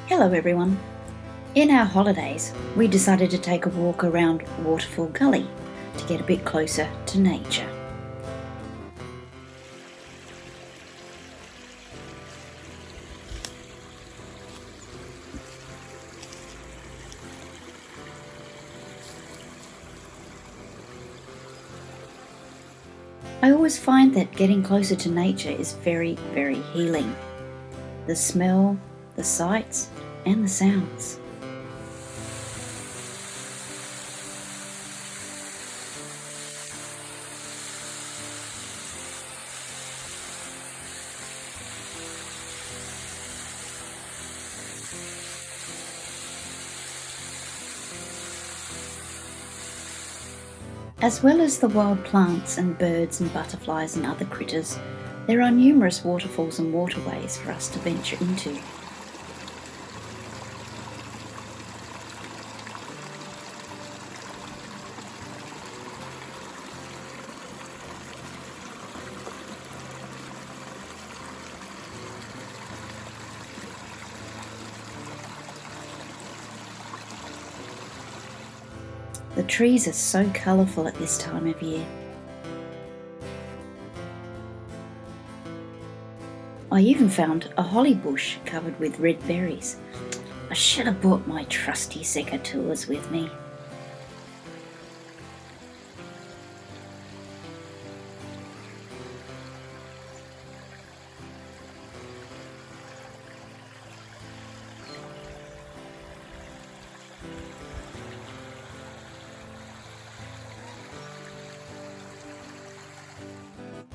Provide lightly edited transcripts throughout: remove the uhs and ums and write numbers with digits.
Hello everyone. In our holidays, we decided to take a walk around Waterfall Gully to get a bit closer to nature. I always find that getting closer to nature is very, very healing. The smell, the sights, and the sounds. As well as the wild plants and birds and butterflies and other critters, there are numerous waterfalls and waterways for us to venture into. The trees are so colourful at this time of year. I even found a holly bush covered with red berries. I should have brought my trusty secateurs with me.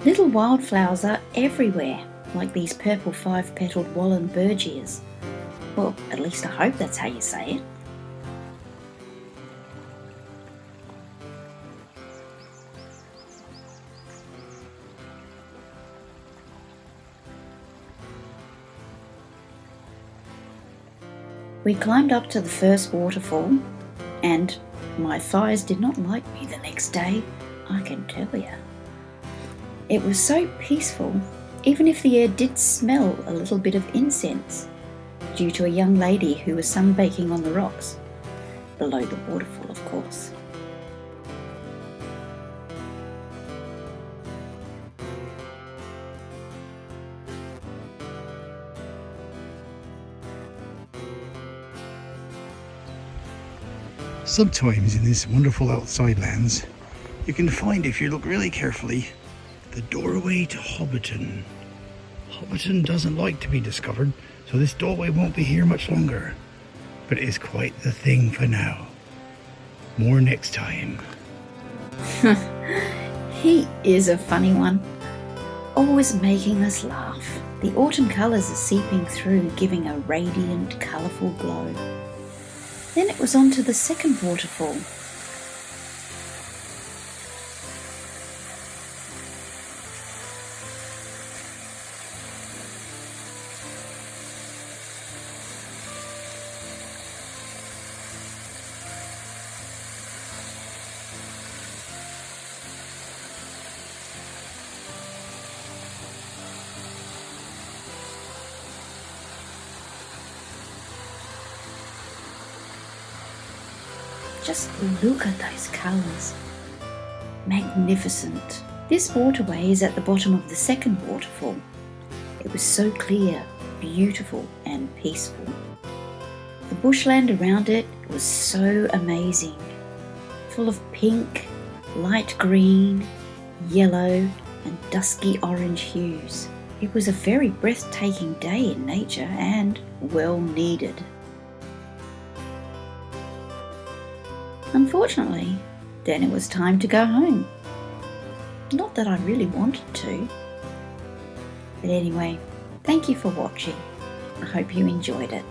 Little wildflowers are everywhere, like these purple five-petaled Wallenbergias. Well, at least I hope that's how you say it. We climbed up to the first waterfall, and my thighs did not like me the next day, I can tell you. It was so peaceful, even if the air did smell a little bit of incense, due to a young lady who was sunbaking on the rocks, below the waterfall of course. Sometimes in this wonderful outside lands, you can find, if you look really carefully, the doorway to Hobbiton. Hobbiton doesn't like to be discovered, so this doorway won't be here much longer. But it is quite the thing for now. More next time. He is a funny one, always making us laugh. The autumn colours are seeping through, giving a radiant, colourful glow. Then it was on to the second waterfall. Just look at those colours. Magnificent. This waterway is at the bottom of the second waterfall. It was so clear, beautiful and peaceful. The bushland around it was so amazing, full of pink, light green, yellow and dusky orange hues. It was a very breathtaking day in nature and well needed. Unfortunately, then it was time to go home. Not that I really wanted to. But anyway, thank you for watching. I hope you enjoyed it.